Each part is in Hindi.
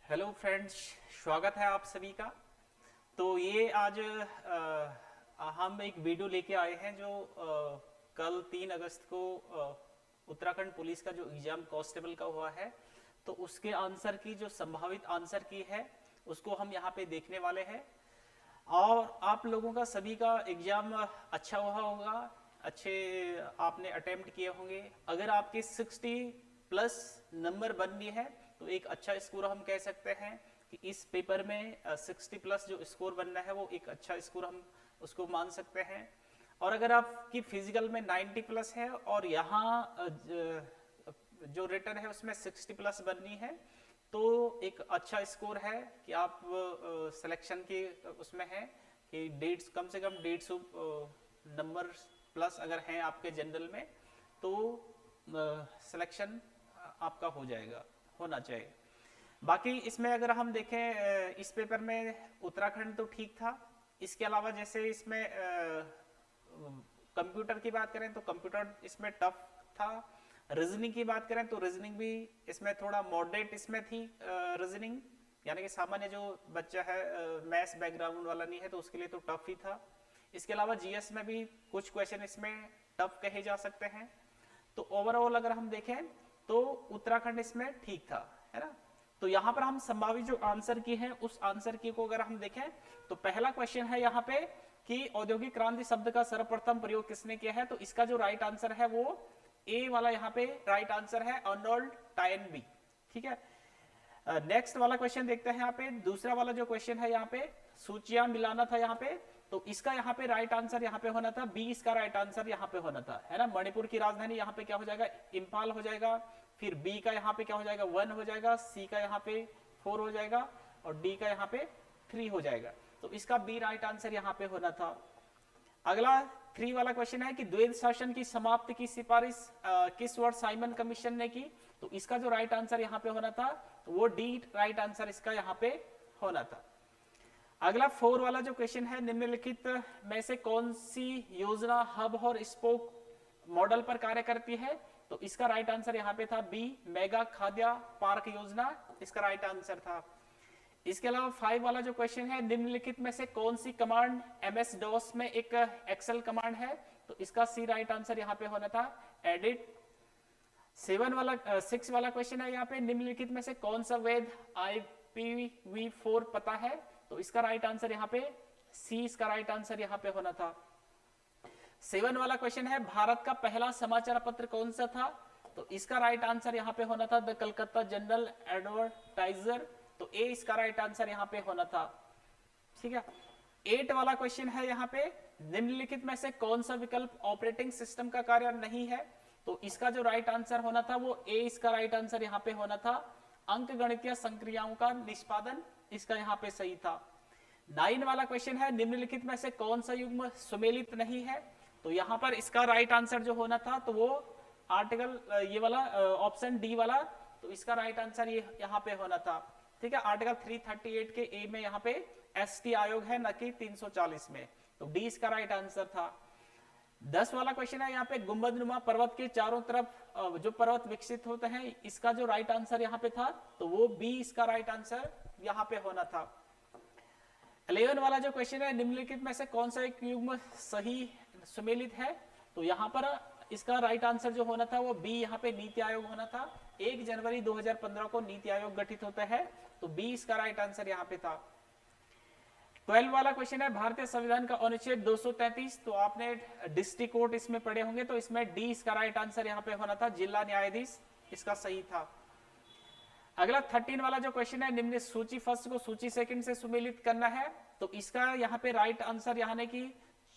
हेलो फ्रेंड्स, स्वागत है आप सभी का। तो ये आज हम एक वीडियो लेके आए हैं जो कल 3 अगस्त को उत्तराखंड पुलिस का जो एग्जाम कांस्टेबल का हुआ है, तो उसके आंसर की जो संभावित आंसर की है उसको हम यहाँ पे देखने वाले हैं। और आप लोगों का सभी का एग्जाम अच्छा हुआ होगा, अच्छे आपने अटेम्प्ट किए होंगे। अगर आपके 60 प्लस नंबर बन गए हैं तो एक अच्छा स्कोर हम कह सकते हैं कि इस पेपर में 60 प्लस जो स्कोर बनना है वो एक अच्छा स्कोर हम उसको मान सकते हैं। और अगर आपकी फिजिकल में 90 प्लस है और यहाँ जो रिटर्न है उसमें 60 प्लस बननी है, तो एक अच्छा स्कोर है कि आप सिलेक्शन के उसमें है कि डेट्स कम से कम 150 नंबर प्लस अगर हैं आपके जनरल में, तो सिलेक्शन आपका हो जाएगा, होना चाहिए। बाकी इसमें अगर हम देखें इस पेपर में उत्तराखंड तो ठीक था। इसके अलावा जैसे इसमें कंप्यूटर की बात करें तो कंप्यूटर इसमें टफ था। रीजनिंग की बात करें तो रीजनिंग भी इसमें थोड़ा मॉडरेट इसमें थी। रीजनिंग यानी कि सामान्य जो बच्चा है मैथ्स बैकग्राउंड वाला नहीं है तो उसके लिए तो टफ ही था। इसके अलावा जीएस में भी कुछ क्वेश्चन इसमें टफ कहे जा सकते हैं। तो ओवरऑल अगर हम देखें तो उत्तराखंड इसमें ठीक था, है ना। तो यहाँ पर हम संभावित जो आंसर की है उस आंसर की को अगर हम देखें तो पहला क्वेश्चन है यहाँ पे कि औद्योगिक क्रांति शब्द का सर्वप्रथम प्रयोग किसने किया है, तो इसका जो राइट आंसर है वो ए वाला यहाँ पे राइट आंसर है, अर्नोल्ड टायनबी। ठीक है। नेक्स्ट वाला क्वेश्चन देखते हैं। यहाँ पे दूसरा वाला जो क्वेश्चन है यहाँ पे सूचियां मिलाना था यहाँ पे, तो इसका यहाँ पे राइट आंसर यहाँ पे होना था बी, इसका राइट आंसर यहाँ पे होना था, है ना। मणिपुर की राजधानी यहाँ पे क्या हो जाएगा, इम्फाल हो जाएगा। फिर बी का यहाँ पे क्या हो जाएगा 1 हो जाएगा, सी का यहाँ पे 4 हो जाएगा और डी का यहाँ पे 3 हो जाएगा। तो इसका बी राइट आंसर यहाँ पे होना था। अगला 3 वाला क्वेश्चन है कि द्वैध शासन की समाप्ति की सिफारिश किस वर्ष साइमन कमीशन ने की, तो इसका जो राइट आंसर यहाँ पे होना था वो डी राइट आंसर इसका यहाँ पे होना था। अगला 4 वाला जो क्वेश्चन है, निम्नलिखित में से कौन सी योजना हब और स्पोक मॉडल पर कार्य करती है, तो इसका राइट आंसर यहाँ पे था बी, मेगा खाद्य पार्क योजना, इसका राइट आंसर था। इसके अलावा 5 वाला जो क्वेश्चन है, निम्नलिखित में से कौन सी कमांड एमएस डॉस में एक एक्सेल कमांड है, तो इसका सी राइट आंसर यहाँ पे होना था एडिट। 6 वाला क्वेश्चन है यहाँ पे, निम्नलिखित में से कौन सा वैध IPv4 पता है, तो इसका राइट आंसर यहाँ पे सी, इसका राइट आंसर यहाँ पे होना था। 7 वाला क्वेश्चन है, भारत का पहला समाचार पत्र कौन सा था, तो इसका राइट आंसर यहाँ पे होना था द कलकत्ता जनरल एडवर्टाइजर, तो ए इसका राइट आंसर यहाँ पे होना था। ठीक है। 8 वाला क्वेश्चन है यहाँ पे, निम्नलिखित में से कौन सा विकल्प ऑपरेटिंग सिस्टम का कार्य नहीं है, तो इसका जो राइट आंसर होना था वो ए, इसका राइट आंसर यहाँ पे होना था अंक गणितीय संक्रियाओं का निष्पादन, इसका यहाँ पे सही था। 9 वाला क्वेश्चन है, निम्नलिखित में से कौन सा युग्म सुमेलित नहीं है, तो यहाँ पर इसका राइट आंसर जो होना था तो वो आर्टिकल ये वाला ऑप्शन डी वाला, तो इसका राइट आंसर ये यहाँ पे होना था। ठीक है। आर्टिकल 338 के ए में यहाँ पे एसटी आयोग है, न कि 340 में, तो डी इसका राइट आंसर था। 10 वाला क्वेश्चन है यहाँ पे, गुंबदनुमा पर्वत के चारों तरफ जो पर्वत विकसित होते हैं, इसका जो राइट आंसर यहाँ पे था तो वो बी, इसका राइट आंसर यहाँ पे होना था। 11 वाला जो क्वेश्चन है, निम्नलिखित में से कौन सा एक युग्म सही सुमेलित है, तो यहाँ पर इसका राइट आंसर जो होना था वो बी, यहाँ पे नीति आयोग होना था। 1 जनवरी 2015 को नीति आयोग गठित होता है, तो बी इसका राइट आंसर यहाँ पे था। 12 वाला क्वेश्चन है, भारतीय संविधान का अनुच्छेद 233, तो आपने डिस्ट्रिक्ट कोर्ट इसमें पढ़े होंगे, तो इसमें डी इसका राइट आंसर यहाँ पे होना था, जिला न्यायाधीश, इसका सही था। अगला 13 वाला जो क्वेश्चन है, निम्न सूची फर्स्ट को सूची सेकंड से सुमेलित करना है, तो इसका यहाँ पे राइट आंसर यहाँ की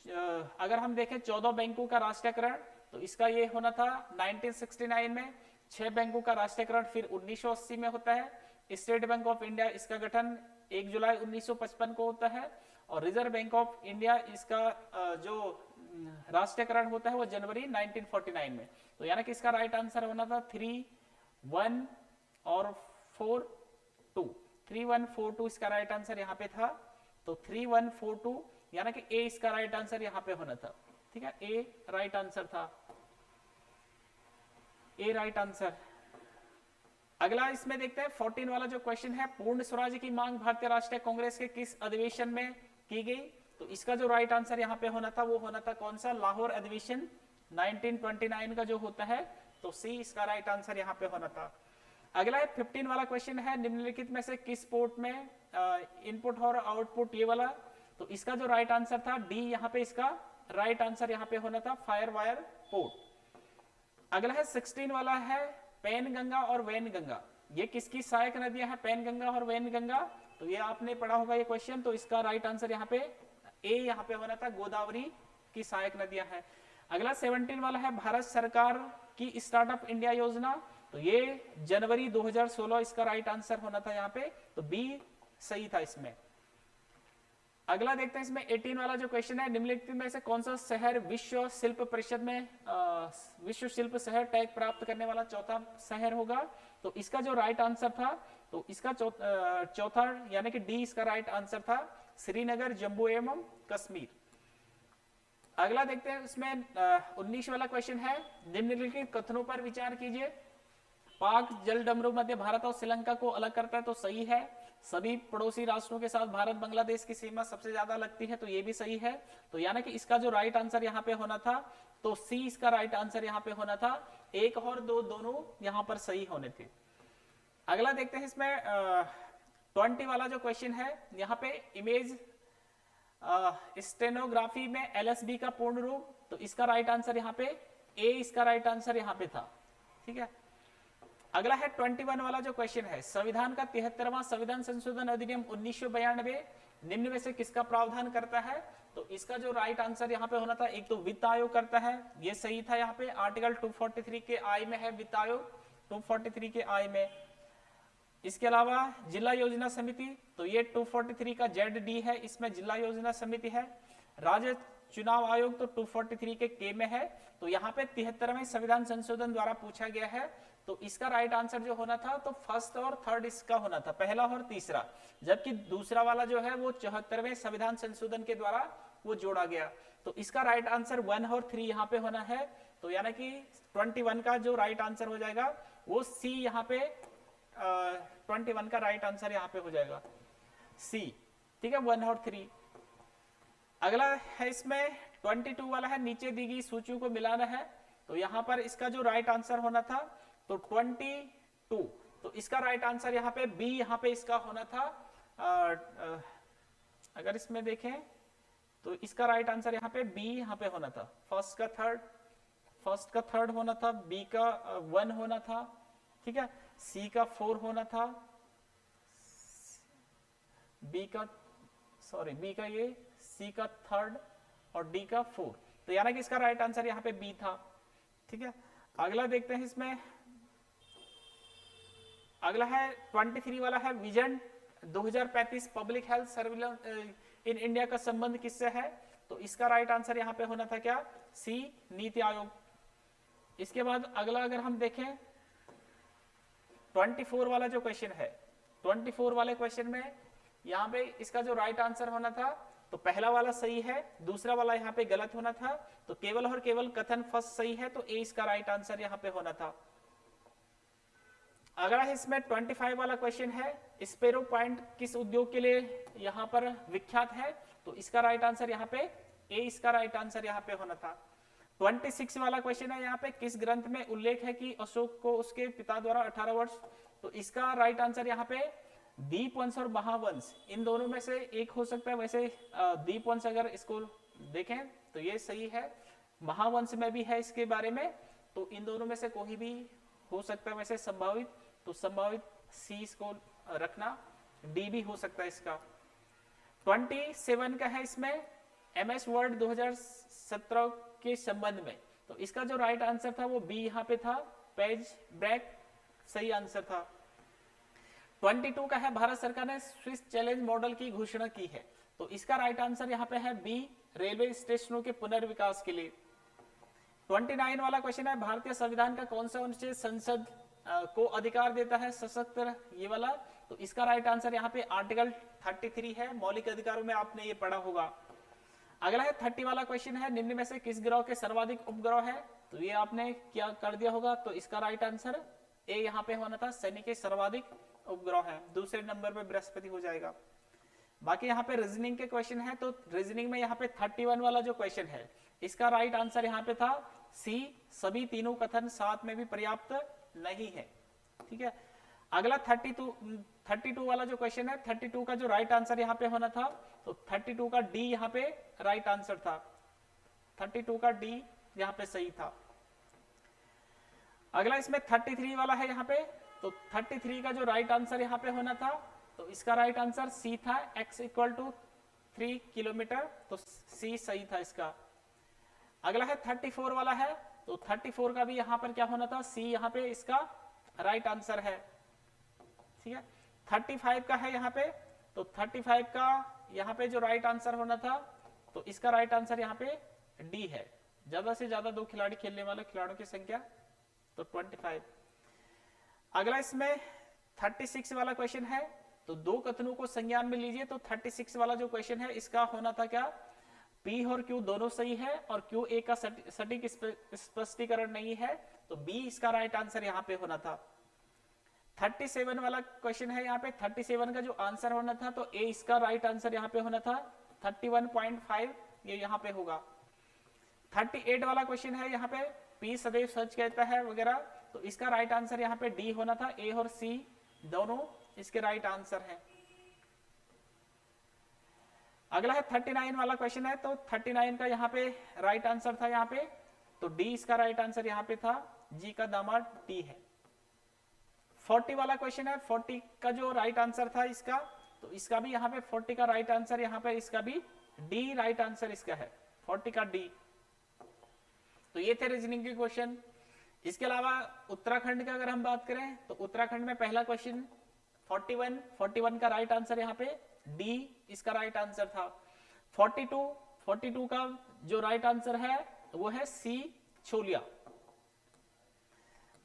अगर हम देखें 14 बैंकों का राष्ट्रीयकरण, तो इसका ये होना था 1969 में। 6 बैंकों का राष्ट्रीयकरण फिर 1980 में होता है। स्टेट बैंक ऑफ इंडिया इसका गठन 1 जुलाई 1955 को होता है और रिजर्व बैंक ऑफ इंडिया इसका जो राष्ट्रीयकरण होता है वो जनवरी 1949 में। तो यानी कि इसका राइट आंसर होना था 3, 1 और 4, 2। 3, 1, 4, 2 इसका राइट आंसर यहाँ पे था, तो 3, 1, 4, 2 यानी कि ए इसका राइट आंसर यहाँ पे होना था। ठीक है, ए राइट आंसर था, ए राइट आंसर। अगला इसमें देखते हैं 14 वाला जो क्वेश्चन है, पूर्ण स्वराज्य की मांग भारतीय राष्ट्रीय कांग्रेस के किस अधिवेशन में की गई? तो इसका जो राइट आंसर यहाँ पे होना था वो होना था कौन सा? लाहौर अधिवेशन 1929 का जो होता है, तो सी इसका राइट आंसर यहाँ पे होना था। अगला है 15 वाला क्वेश्चन है, निम्नलिखित में से किस पोर्ट में इनपुट और आउटपुट ये वाला? तो इसका जो राइट आंसर था डी, यहाँ पे इसका राइट आंसर यहाँ पे होना था फायर वायर पोर्ट। अगला है 16 वाला है, पैन गंगा और वैन गंगा ये किसकी सहायक नदियां हैं? पैन गंगा और वैन गंगा, तो ये आपने पढ़ा होगा ये क्वेश्चन, तो इसका राइट आंसर यहाँ पे ए यहाँ पे होना था, गोदावरी की सहायक नदियां हैं। अगला 17 वाला है, भारत सरकार की स्टार्टअप इंडिया योजना, तो ये जनवरी 2016 इसका राइट आंसर होना था यहाँ पे, तो बी सही था इसमें। अगला देखते हैं इसमें 18 वाला जो क्वेश्चन है, निम्नलिखित में से कौन सा शहर विश्व शिल्प परिषद में विश्व शिल्प शहर टैग प्राप्त करने वाला चौथा शहर होगा? तो इसका जो राइट आंसर था, तो इसका चौथा यानी कि डी इसका राइट आंसर था, श्रीनगर, जम्मू एवं कश्मीर। अगला देखते हैं इसमें 19 वाला क्वेश्चन है, निम्नलिखित कथनों पर विचार कीजिए। पाक जल डमरू मध्य भारत और श्रीलंका को अलग करता है, तो सही है। सभी पड़ोसी राष्ट्रों के साथ भारत बांग्लादेश की सीमा सबसे ज्यादा लगती है, तो ये भी सही है। तो यानी कि इसका जो राइट आंसर यहाँ पे होना था, तो सी इसका राइट आंसर यहाँ पे होना था। एक और दो दोनों यहाँ पर सही होने थे। अगला देखते हैं इसमें 20 वाला जो क्वेश्चन है, यहाँ पे इमेज स्टेनोग्राफी में एलएसबी का पूर्ण रूप, तो इसका राइट आंसर यहाँ पे ए इसका राइट आंसर यहाँ पे था। ठीक है। अगला है 21 वाला जो क्वेश्चन है, संविधान का 73वां संविधान संशोधन अधिनियम 1992 निम्न में से किसका प्रावधान करता है? तो इसका जो राइट आंसर यहाँ पे होना था, एक तो वित्त आयोग करता है, ये सही था। यहाँ पे आर्टिकल 243 के आई में है वित्त आयोग, 243 के आई में। इसके अलावा जिला योजना समिति, तो ये 243 का ZD है, इसमें जिला योजना समिति है। राज्य चुनाव आयोग तो 243 के के में है। तो यहाँ पे 73वें संविधान संशोधन द्वारा पूछा गया है, तो इसका राइट आंसर जो होना था, तो फर्स्ट और थर्ड इसका होना था, पहला और तीसरा, जबकि दूसरा वाला जो है वो 74वें संविधान संशोधन के द्वारा वो जोड़ा गया। तो इसका राइट आंसर 1 और 3 यहाँ पे होना है। तो यानी कि 21 का जो राइट आंसर हो जाएगा वो सी यहाँ पे 21 का राइट आंसर यहाँ पे हो जाएगा सी। ठीक है, 1 और 3। अगला है इसमें 22 वाला है, नीचे दी गई सूचियों को मिलाना है। तो यहाँ पर इसका जो राइट आंसर होना था, तो 22, तो इसका राइट आंसर यहाँ पे बी यहाँ पे इसका होना था। अगर इसमें देखें तो इसका राइट आंसर यहाँ पे बी यहाँ पे होना था। फर्स्ट का थर्ड होना था, बी का 1 होना था। ठीक है, सी का 4 होना था, बी का ये, सी का 3rd और डी का 4। तो यानी कि इसका राइट आंसर यहाँ पे बी था। ठीक है, अगला देखते हैं इसमें। अगला है 23 वाला है, vision 2035 public health surveillance in India का संबंध किससे है? तो इसका राइट आंसर यहाँ पे होना था क्या? सी, नीति आयोग। इसके बाद अगला अगर हम देखें 24 वाला जो क्वेश्चन है, 24 वाले क्वेश्चन में यहाँ पे इसका जो राइट आंसर होना था, तो पहला वाला सही है, दूसरा वाला यहाँ पे गलत होना था। तो केवल और केवल कथन फर्स्ट सही है, तो ए इसका राइट आंसर यहाँ पे होना था। अगला है इसमें 25 वाला क्वेश्चन है, स्पेरो पॉइंट किस उद्योग के लिए यहाँ पर विख्यात है? तो इसका राइट आंसर यहाँ पे ए इसका राइट आंसर यहाँ पे होना था। 26 वाला क्वेश्चन है यहाँ पे, किस ग्रंथ में उल्लेख है कि अशोक को उसके पिता द्वारा 18 वर्ष? तो इसका राइट आंसर यहाँ पे दीपवंश और महावंश, इन दोनों में से एक हो सकता है। वैसे दीपवंश अगर इसको देखें तो ये सही है, महावंश में भी है इसके बारे में, तो इन दोनों में से कोई भी हो सकता है वैसे संभावित, तो संभावित सी इसको रखना, डी भी हो सकता है इसका। 27 का है इसमें, MS वर्ड 2017 के संबंध में, तो इसका जो राइट आंसर था वो बी यहाँ पे था, पेज ब्रेक सही आंसर था। 22 का है, भारत सरकार ने स्विस चैलेंज मॉडल की घोषणा की है, तो इसका राइट आंसर यहाँ पे है बी, रेलवे स्टेशनों के पुनर्विकास के लिए। 29 वाला क्वेश्चन है, भारतीय संविधान का कौन सा अनुच्छेद संसद को अधिकार देता है सशक्त, ये वाला? तो इसका राइट आंसर यहाँ पे आर्टिकल 33 है, मौलिक अधिकारों में आपने ये पढ़ा होगा। अगला है 30 वाला क्वेश्चन है, निम्न में से किस ग्रह के सर्वाधिक उपग्रह है? तो ये आपने क्या कर दिया होगा, तो इसका राइट आंसर ए यहाँ पे होना था, शनि के सर्वाधिक उपग्रह है, दूसरे नंबर पे बृहस्पति हो जाएगा। बाकी यहाँ पे रीजनिंग के क्वेश्चन है, तो रीजनिंग में यहाँ पे 31 वाला जो क्वेश्चन है इसका राइट आंसर यहाँ पे था सी, सभी तीनों कथन साथ में भी पर्याप्त नहीं है। ठीक है, अगला 32 वाला जो क्वेश्चन है, 32 का जो राइट आंसर यहाँ पे होना था, तो 32 का डी यहाँ पे राइट आंसर था, 32 का डी यहाँ पे सही था। अगला इसमें 33 वाला है यहाँ पे, तो 33 का जो राइट आंसर यहाँ पे होना था, तो इसका राइट आंसर सी था, x = 3 किलोमीटर, तो सी सही था इसका। अगला है 34 वाला है, तो 34 का भी यहाँ पर क्या होना था, सी यहाँ पे इसका राइट आंसर है। ठीक है, 35 का है यहाँ पे, तो 35 का यहाँ पे जो राइट आंसर होना था, तो इसका राइट आंसर यहाँ पे डी है, ज्यादा से ज्यादा 2 खिलाड़ी खेलने वाले खिलाड़ियों की संख्या, तो 25। अगला इसमें 36 वाला क्वेश्चन है, तो 2 कथनों को संज्ञान में लीजिए, तो 36 वाला जो क्वेश्चन है इसका होना था क्या, P और Q दोनों सही है और QA का सटीक स्पष्टीकरण नहीं है, तो B इसका राइट आंसर यहाँ पे होना था। 37 वाला क्वेश्चन है यहाँ पे, 37 का जो आंसर होना था, तो A इसका राइट आंसर यहाँ पे होना था, 31.5 ये यहाँ पे होगा। 38 वाला क्वेश्चन है यहाँ पे, P सदैव सच कहता है वगैरह, तो इसका राइट आंसर यहाँ पे D होना था, A और C दोनों इसके राइट आंसर हैं। अगला है 39 वाला क्वेश्चन है, तो 39 का यहाँ पे राइट आंसर था यहाँ पे, तो डी इसका राइट आंसर यहाँ पे था, जी का दामाद डी है। 40 वाला क्वेश्चन है, 40 का जो राइट आंसर था इसका, तो इसका भी यहाँ पे 40 का राइट आंसर यहाँ पे इसका भी डी राइट आंसर इसका है, 40 का डी। तो ये थे रीजनिंग के क्वेश्चन। इसके अलावा उत्तराखंड का अगर हम बात करें, तो उत्तराखंड में पहला क्वेश्चन 41 का राइट आंसर यहाँ पे डी इसका राइट आंसर था। 42 का जो राइट आंसर है वो है सी छोलिया।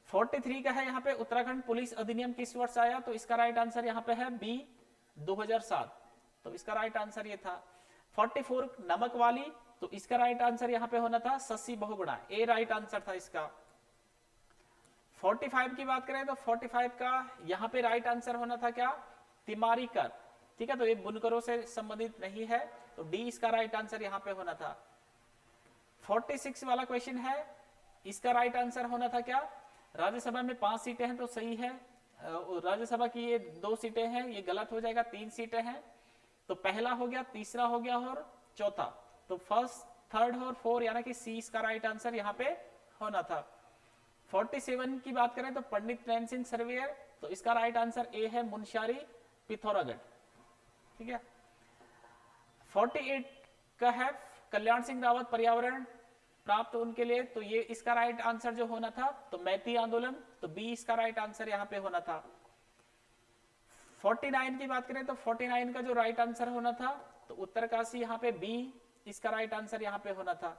43 का है यहाँ पे उत्तराखंड पुलिस अधिनियम किस वर्ष आया, तो इसका राइट आंसर यहाँ पे है बी 2007, तो इसका राइट आंसर ये था। 44 नमक वाली, तो इसका राइट आंसर यहाँ पे होना था शशि बहुगुणा, ए राइट आंसर था इसका। 45 की बात करें तो 45 का यहाँ पे राइट आंसर होना था क्या, तिमारी कर। ठीक है, तो ये बुनकरों से संबंधित नहीं है, तो डी इसका राइट आंसर यहाँ पे होना था। 46 वाला क्वेश्चन है, इसका राइट आंसर होना था क्या, राज्यसभा में 5 सीटें हैं तो सही है, राज्यसभा की ये 2 सीटें हैं, ये गलत हो जाएगा, 3 सीटें हैं, तो पहला हो गया, तीसरा हो गया और चौथा, तो फर्स्ट, थर्ड और 4 यानी कि सी इसका राइट आंसर यहाँ पे होना था। 47 की बात करें तो पंडित नैन सिंह सर्वेयर, तो इसका राइट आंसर ए है मुनस्यारी पिथौरागढ़। ठीक है। 48 का है कल्याण सिंह रावत पर्यावरण प्राप्त उनके लिए, तो ये इसका राइट आंसर जो होना था, तो मैती आंदोलन, तो बी इसका राइट आंसर यहाँ पे होना था। 49 की बात करें तो 49 का जो राइट आंसर होना था, तो उत्तरकाशी यहाँ पे बी इसका राइट आंसर यहाँ पे होना था।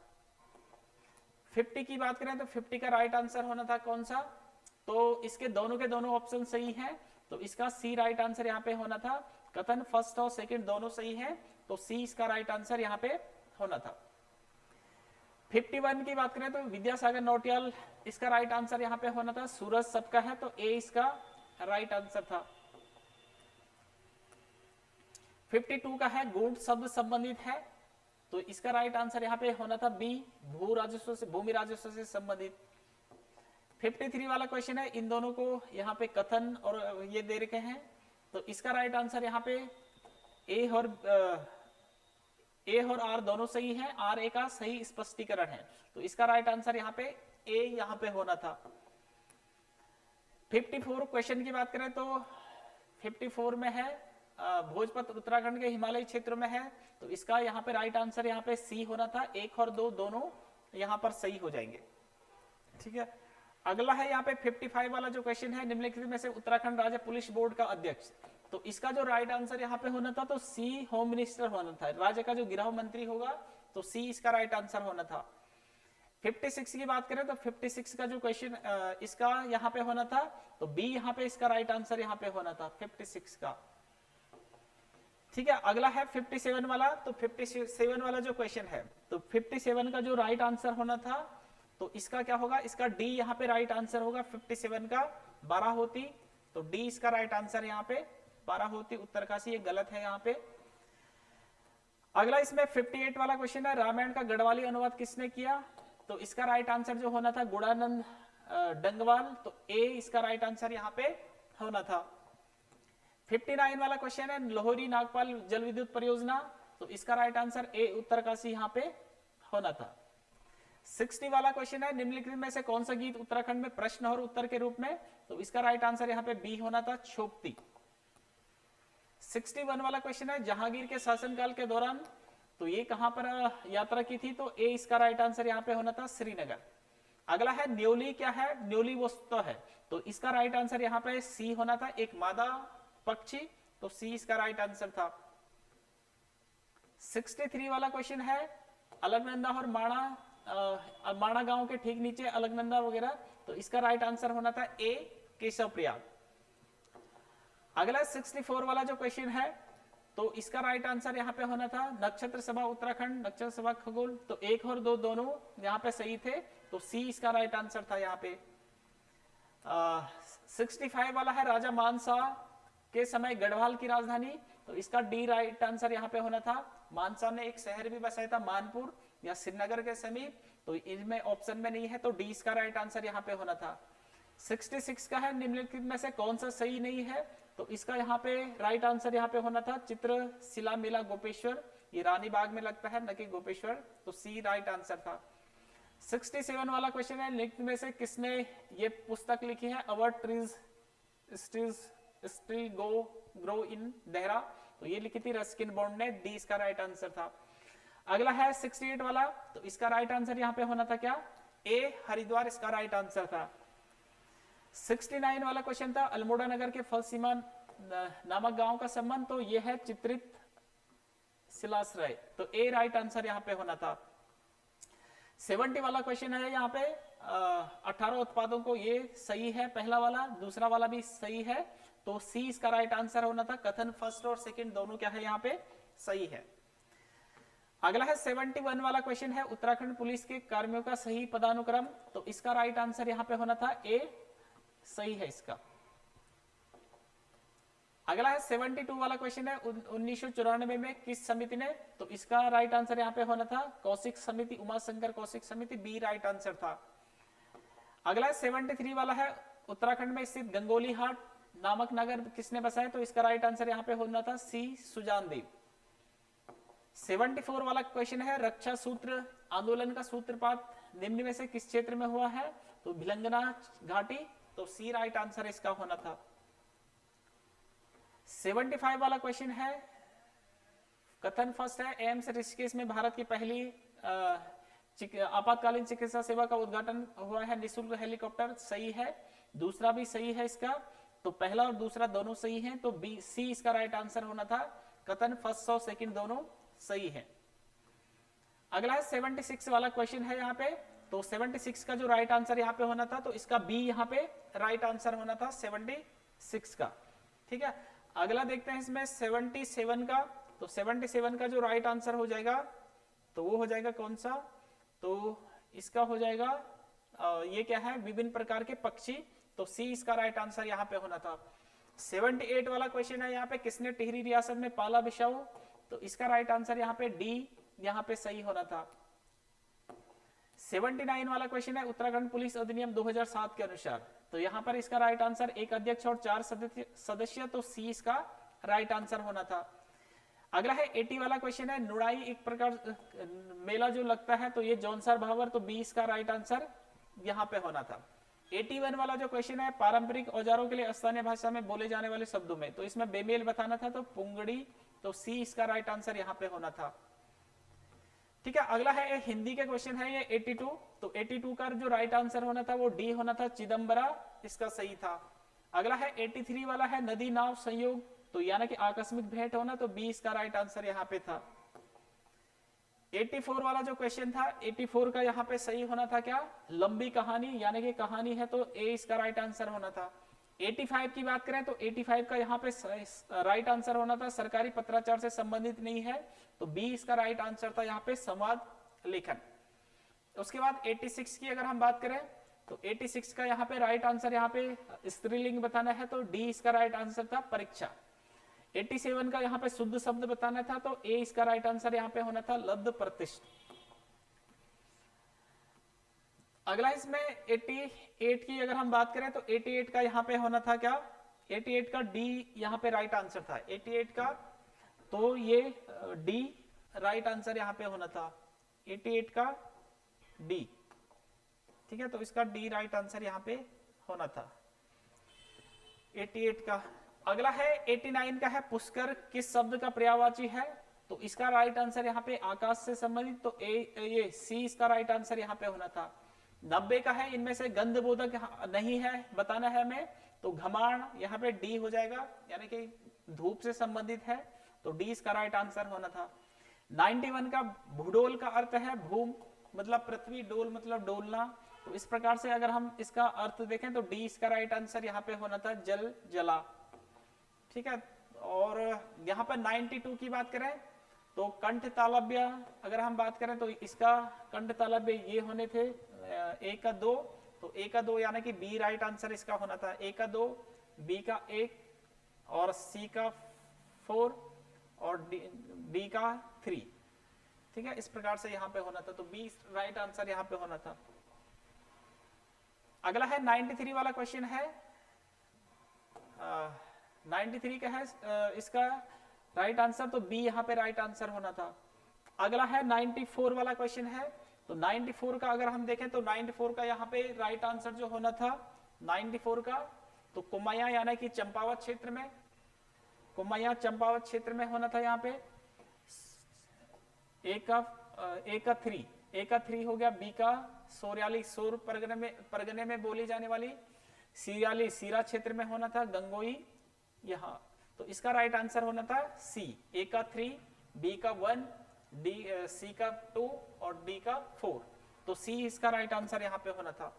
50 की बात करें तो 50 का राइट आंसर होना था कौन सा, तो इसके दोनों के दोनों ऑप्शन सही हैं, तो इसका सी राइट आंसर यहाँ पे होना था। कथन फर्स्ट और सेकंड दोनों सही हैं, तो सी इसका राइट आंसर यहाँ पे होना था। 51 की बात करें तो विद्यासागर नौटियाल, इसका राइट आंसर यहाँ पे होना था। सूरज सबका है, तो ए इसका राइट आंसर था। 52 का है गुण शब्द संबंधित है, तो इसका राइट आंसर यहाँ पे होना था बी भू राजस्व से, भूमि राजस्व से संबंधित। 53 वाला क्वेश्चन है, इन दोनों को यहाँ पे कथन और ये दे रखे हैं, तो इसका राइट आंसर यहाँ पे ए और आर दोनों सही है, आर ए का सही स्पष्टीकरण है, तो इसका राइट आंसर यहाँ पे ए यहाँ पे होना था। 54 क्वेश्चन की बात करें तो 54 में है भोजपत्र उत्तराखंड के हिमालयी क्षेत्र में है, तो इसका यहाँ पे राइट आंसर यहाँ पे सी होना था। 1 और 2 दोनों यहाँ पर सही हो जाएंगे। ठीक है, अगला है यहाँ पे 55 वाला जो क्वेश्चन है, निम्नलिखित में से उत्तराखंड राज्य पुलिस बोर्ड का अध्यक्ष, तो इसका जो राइट आंसर यहाँ पे होना था, तो सी होम मिनिस्टर होना था, राज्य का जो गृह मंत्री होगा, तो सी इसका राइट आंसर होना था। 56 की बात करें तो 56 का जो क्वेश्चन इसका यहाँ पे होना था, तो बी यहाँ पे इसका राइट आंसर यहाँ पे होना था 56 का। ठीक है, अगला है 57 वाला, तो 57 वाला जो क्वेश्चन है, तो 57 का जो राइट आंसर होना था, तो इसका क्या होगा, इसका डी यहाँ पे राइट आंसर होगा 57 का, 12 होती, तो डी इसका राइट आंसर यहाँ पे 12 होती उत्तरकाशी, ये गलत है यहाँ पे। अगला इसमें 58 वाला क्वेश्चन है, रामायण का गढ़वाली अनुवाद किसने किया? तो इसका राइट आंसर जो होना था गुणानंद डंगवाल, तो ए इसका राइट आंसर यहाँ पे होना था। 59 वाला क्वेश्चन है, लोहरी नागपाल जल विद्युत परियोजना, तो इसका राइट आंसर ए उत्तरकाशी यहाँ पे होना था। 60 वाला क्वेश्चन है, निम्नलिखित में से कौन सा गीत उत्तराखंड में प्रश्न और उत्तर के रूप में? तो इसका राइट आंसर यहाँ पे बी होना था, छोपती। 61 वाला क्वेश्चन है, जहांगीर के शासनकाल के दौरान तो ये कहां पर यात्रा की थी? तो ए इसका राइट आंसर यहाँ पे होना था, श्रीनगर। अगला है न्योली क्या है? न्योली वस्तु है, तो इसका राइट आंसर यहाँ पे सी होना था, एक मादा पक्षी, तो सी इसका राइट आंसर था। 63 वाला क्वेश्चन है, अलकनंदा और माणा गांव के ठीक नीचे अलकनंदा वगैरह, तो इसका राइट आंसर होना था ए केशव प्रयाग। अगला 64 वाला जो क्वेश्चन है, तो इसका राइट आंसर यहाँ पे होना था नक्षत्र सभा उत्तराखंड, नक्षत्र सभा खगोल, तो 1 और 2 दोनों यहाँ पे सही थे, तो सी इसका राइट आंसर था यहाँ पे। 65 वाला है, राजा मानसा के समय गढ़वाल की राजधानी, तो इसका डी राइट आंसर यहाँ पे होना था। मानसा ने एक शहर भी बसाया था मानपुर या श्रीनगर के समीप, तो इनमें ऑप्शन में नहीं है, तो डी इसका राइट आंसर यहाँ पे होना था। 66 का है, निम्नलिखित में से कौन सा सही नहीं है? तो इसका यहाँ पे राइट आंसर यहाँ पे होना था चित्रशिला मेला गोपेश्वर, ये रानी बाग में लगता है न कि गोपेश्वर, तो सी राइट आंसर था। 67 वाला क्वेश्चन है, निम्नलिखित में से किसने ये पुस्तक लिखी है? Our trees still grow in Dehra, तो ये लिखी थी रस्किन बॉन्ड ने, डी इसका राइट आंसर था। अगला है 68 वाला, तो इसका राइट आंसर यहाँ पे होना था क्या? ए हरिद्वार इसका राइट आंसर था। 69 वाला क्वेश्चन था, अल्मोड़ा नगर के फलसीमा नामक गांव का संबंध, तो यह है चित्रित शिलाश्रय, तो ए राइट आंसर यहाँ पे होना था। 70 वाला क्वेश्चन है यहाँ पे, 18 उत्पादों को, ये सही है पहला वाला, दूसरा वाला भी सही है, तो सी इसका राइट आंसर होना था। कथन फर्स्ट और सेकंड दोनों क्या है यहाँ पे सही है। अगला है 71 वाला क्वेश्चन है, उत्तराखंड पुलिस के कर्मियों का सही पदानुक्रम, तो इसका राइट आंसर यहाँ पे होना था ए, सही है इसका। अगला है 72 वाला क्वेश्चन है, 1994 में किस समिति ने, तो इसका राइट आंसर यहाँ पे होना था कौशिक समिति, उमा शंकर कौशिक समिति, बी राइट आंसर था। अगला है 73 वाला है, उत्तराखंड में स्थित गंगोली हाट नामक नगर किसने बसाया, तो इसका राइट आंसर यहाँ पे होना था सी सुजान देव। 74 वाला क्वेश्चन है, रक्षा सूत्र आंदोलन का सूत्रपात निम्न में से किस क्षेत्र में हुआ है, तो भिलंगना घाटी, तो सी राइट आंसर इसका होना था। 75 वाला क्वेश्चन है, कथन फर्स्ट है, एम्स ऋषिकेश में भारत की पहली आपातकालीन चिकित्सा सेवा का उद्घाटन हुआ है, निःशुल्क हेलीकॉप्टर, सही है। दूसरा भी सही है इसका, तो पहला और दूसरा दोनों सही हैं, तो बी सी इसका राइट आंसर होना था। कथन फर्स्ट और सेकंड दोनों सही है। अगला है 76 वाला क्वेश्चन है यहाँ पे, तो 76 का जो राइट आंसर यहाँ पे होना था, तो इसका बी यहाँ पे राइट आंसर होना था 76 का, ठीक है। अगला देखते हैं इसमें 77 का, तो 77 का जो राइट आंसर हो जाएगा, तो वो हो जाएगा कौन सा, तो इसका हो जाएगा ये क्या है, विभिन्न प्रकार के पक्षी, तो सी इसका राइट आंसर यहाँ पे होना था। 78 वाला क्वेश्चन है यहाँ पे, किसने टिहरी रियासत में पाला बिछाऊ, तो इसका राइट आंसर यहाँ पे डी यहाँ पे सही होना था। 79 वाला क्वेश्चन है, उत्तराखंड पुलिस अधिनियम 2007 के अनुसार, तो यहाँ पर इसका राइट आंसर एक अध्यक्ष और 4 सदस्य, तो सी इसका राइट आंसर होना था। अगला है 80 वाला क्वेश्चन है, नुड़ाई एक प्रकार मेला जो लगता है, तो ये जौनसार भावर, तो बी इसका राइट आंसर यहाँ पे होना था। 81 वाला जो क्वेश्चन है, पारंपरिक औजारों के लिए स्थानीय भाषा में बोले जाने वाले शब्दों में, तो इसमें बेमेल बताना था, तो पुंगड़ी, तो सी इसका राइट आंसर यहाँ पे होना था, ठीक है। अगला है हिंदी के क्वेश्चन है ये 82, तो 82 का जो राइट आंसर होना था वो डी होना था, चिदम्बरा इसका सही था। अगला है 83 वाला है, नदी नाव संयोग, तो यानी कि आकस्मिक भेंट होना, तो बी इसका राइट आंसर यहाँ पे था। 84 वाला जो क्वेश्चन था, 84 का यहाँ पे सही होना था क्या, लंबी कहानी, यानी कि कहानी है, तो ए इसका राइट आंसर होना था। 85 की बात करें तो 85 का यहाँ पे राइट आंसर होना था सरकारी पत्राचार से संबंधित नहीं है, तो बी इसका राइट आंसर था यहाँ पे संवाद लेखन। उसके बाद 86 की अगर हम बात करें, तो 86 का यहाँ पे राइट आंसर यहाँ पे स्त्रीलिंग बताना है तो डी इसका राइट आंसर था परीक्षा। 87 का यहाँ पे शुद्ध शब्द बताना था तो ए इसका राइट आंसर यहाँ पे होना था लब्ध प्रतिष्ठ। अगला इसमें 88 की अगर हम बात करें तो 88 का यहाँ पे होना था क्या, 88 का डी यहाँ पे राइट आंसर था 88 का, तो ये डी राइट आंसर यहाँ पे होना था 88 का डी, ठीक है, तो इसका डी राइट आंसर यहाँ पे होना था 88 का। अगला है 89 का है पुष्कर किस शब्द का पर्यायवाची है, तो इसका राइट आंसर यहाँ पे आकाश से संबंधित, तो ये सी इसका राइट आंसर यहाँ पे होना था। 90 का है इनमें से गंधबोधक नहीं है बताना है हमें, तो घमाण यहाँ पे डी हो जाएगा, यानी कि धूप से संबंधित है, तो डी इसका राइट आंसर होना था। 91 का भूडोल का अर्थ है भूम मतलब पृथ्वी, डोल मतलब डोलना, तो इस प्रकार से अगर हम इसका अर्थ देखें तो डी इसका राइट आंसर यहाँ पे होना था जल जला, ठीक है। और यहाँ पर 92 की बात करें तो कंठ तालव्य अगर हम बात करें तो इसका कंठ तालव्य ये होने थे ए का 2, तो ए का 2 यानी कि बी राइट आंसर इसका होना था, ए का 2, बी का 1 और सी का 4 और डी का 3, ठीक है, इस प्रकार से यहाँ पे होना था, तो बी राइट आंसर यहाँ पे होना था। अगला है 93 वाला क्वेश्चन है, 93 का है इसका राइट आंसर, तो बी यहाँ पे राइट आंसर होना था। अगला है 94 वाला क्वेश्चन है, तो 94 का अगर हम देखें तो 94 का यहाँ पे राइट आंसर जो होना था 94 का, तो कुमाया यानी कि चंपावत क्षेत्र में, कुमाया चंपावत क्षेत्र में होना था यहाँ पे। ए का 3 हो गया, बी का सोरियाली सोर परगने में बोली जाने वाली, सिरियाली सीरा क्षेत्र में होना था, गंगोई यहाँ, तो इसका राइट आंसर होना था सी, ए का 3, बी का 1, डी सी का 2 और डी का 4, तो सी इसका राइट आंसर यहाँ पे होना था,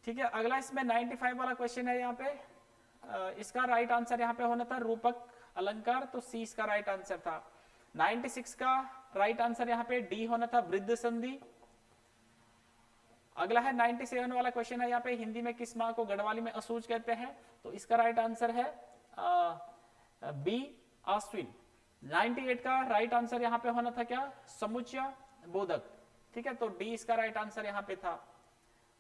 ठीक है। अगला इसमें 95 वाला क्वेश्चन है यहाँ पे, इसका राइट आंसर यहाँ पे होना था रूपक अलंकार, तो सी इसका राइट आंसर था। 96 का राइट आंसर यहाँ पे डी होना था वृद्ध संधि। अगला है 97 वाला क्वेश्चन है यहाँ पे, हिंदी में किस माह को गढ़वाली में असूज कहते हैं, तो इसका राइट आंसर है बी आश्विन। 98 का राइट आंसर यहाँ पे होना था क्या, समुच्चय बोधक, ठीक है, तो डी इसका राइट आंसर यहाँ पे था,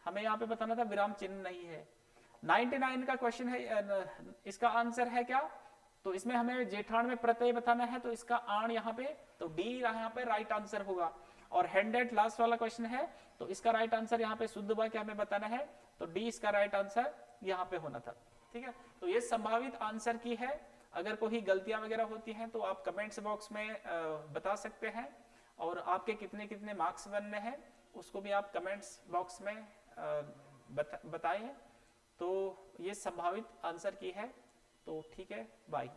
हमें यहाँ पे बताना था विराम चिन्ह नहीं है। 99 का क्वेश्चन है, इसका आंसर है क्या, तो इसमें हमें जेठान में प्रत्यय बताना है, तो इसका आण यहाँ पे, तो डी यहाँ पे राइट आंसर होगा। और 100 लास्ट वाला क्वेश्चन है, तो इसका राइट आंसर यहाँ पे शुद्ध वाक्य हमें बताना है, तो डी इसका राइट आंसर यहाँ पे होना था, ठीक है। तो ये संभावित आंसर की है, अगर कोई गलतियां वगैरह होती हैं तो आप कमेंट्स बॉक्स में बता सकते हैं, और आपके कितने कितने मार्क्स बनने हैं उसको भी आप कमेंट्स बॉक्स में बताएं। तो ये संभावित आंसर की है, तो ठीक है, बाय।